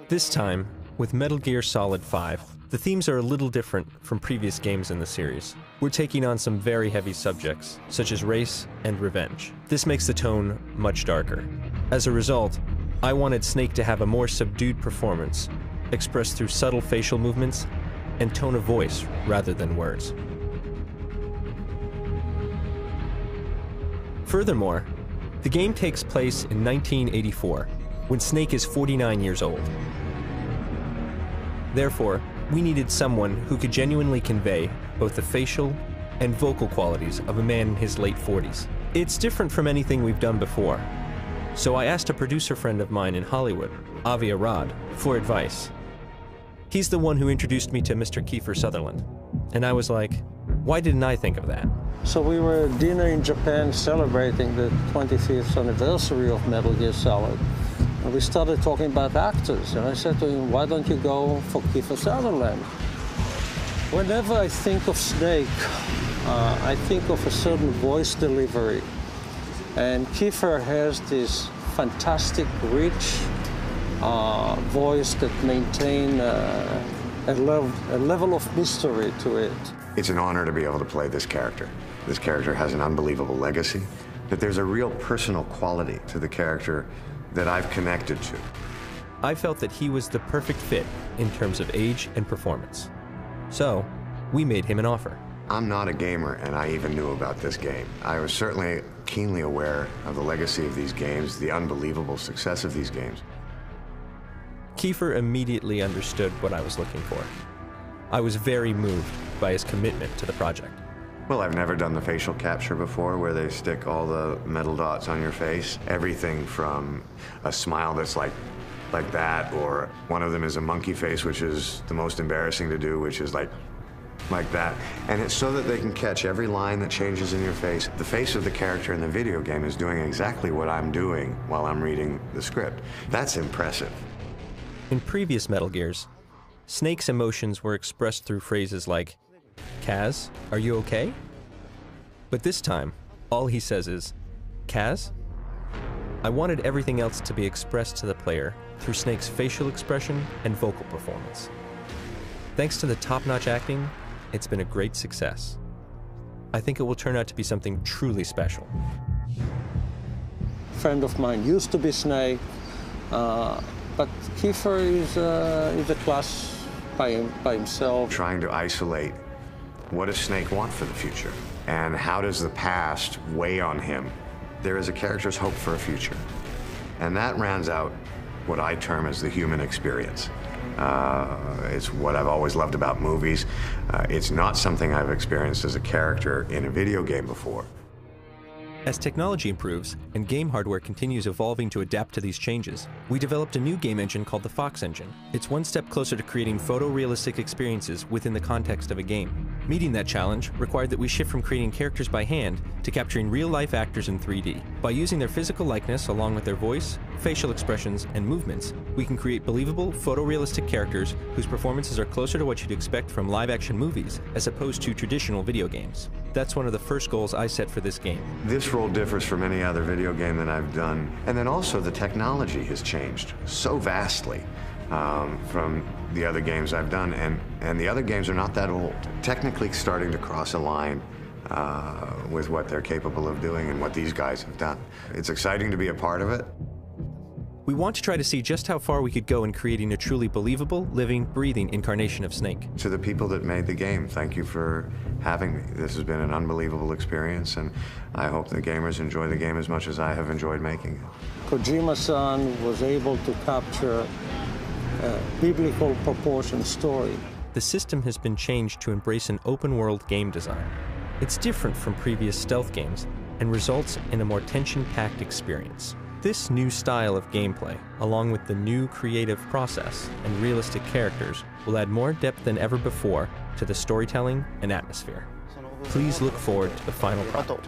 This time, with Metal Gear Solid 5, the themes are a little different from previous games in the series. We're taking on some very heavy subjects, such as race and revenge. This makes the tone much darker. As a result, I wanted Snake to have a more subdued performance, expressed through subtle facial movements and tone of voice rather than words. Furthermore, the game takes place in 1984, when Snake is 49 years old. Therefore, we needed someone who could genuinely convey both the facial and vocal qualities of a man in his late 40s. It's different from anything we've done before, so I asked a producer friend of mine in Hollywood, Avi Arad, for advice. He's the one who introduced me to Mr. Kiefer Sutherland, and I was like, why didn't I think of that? So we were at dinner in Japan celebrating the 25th anniversary of Metal Gear Solid. And we started talking about actors, and I said to him, why don't you go for Kiefer Sutherland? Whenever I think of Snake, I think of a certain voice delivery. And Kiefer has this fantastic, rich voice that maintains a level of mystery to it. It's an honor to be able to play this character. This character has an unbelievable legacy, but there's a real personal quality to the character that I've connected to. I felt that he was the perfect fit in terms of age and performance. So, we made him an offer. I'm not a gamer, and I even knew about this game. I was certainly keenly aware of the legacy of these games, the unbelievable success of these games. Kiefer immediately understood what I was looking for. I was very moved by his commitment to the project. Well, I've never done the facial capture before, where they stick all the metal dots on your face. Everything from a smile that's like that, or one of them is a monkey face, which is the most embarrassing to do, which is like that. And it's so that they can catch every line that changes in your face. The face of the character in the video game is doing exactly what I'm doing while I'm reading the script. That's impressive. In previous Metal Gears, Snake's emotions were expressed through phrases like, "Kaz, are you okay?" But this time, all he says is, "Kaz?" I wanted everything else to be expressed to the player through Snake's facial expression and vocal performance. Thanks to the top-notch acting, it's been a great success. I think it will turn out to be something truly special. A friend of mine used to be Snake, but Kiefer is a class by himself. Trying to isolate what does Snake want for the future, and how does the past weigh on him? There is a character's hope for a future, and that rounds out what I term as the human experience. It's what I've always loved about movies. It's not something I've experienced as a character in a video game before. As technology improves and game hardware continues evolving to adapt to these changes, we developed a new game engine called the Fox Engine. It's one step closer to creating photorealistic experiences within the context of a game. Meeting that challenge required that we shift from creating characters by hand to capturing real-life actors in 3D. By using their physical likeness along with their voice, facial expressions, and movements, we can create believable, photorealistic characters whose performances are closer to what you'd expect from live-action movies as opposed to traditional video games. That's one of the first goals I set for this game. This role differs from any other video game that I've done. And then also the technology has changed so vastly from the other games I've done. And the other games are not that old. Technically starting to cross a line with what they're capable of doing and what these guys have done. It's exciting to be a part of it. We want to try to see just how far we could go in creating a truly believable, living, breathing incarnation of Snake. To the people that made the game, thank you for having me. This has been an unbelievable experience, and I hope the gamers enjoy the game as much as I have enjoyed making it. Kojima-san was able to capture a biblical proportion story. The system has been changed to embrace an open-world game design. It's different from previous stealth games and results in a more tension-packed experience. This new style of gameplay, along with the new creative process and realistic characters, will add more depth than ever before to the storytelling and atmosphere. Please look forward to the final product.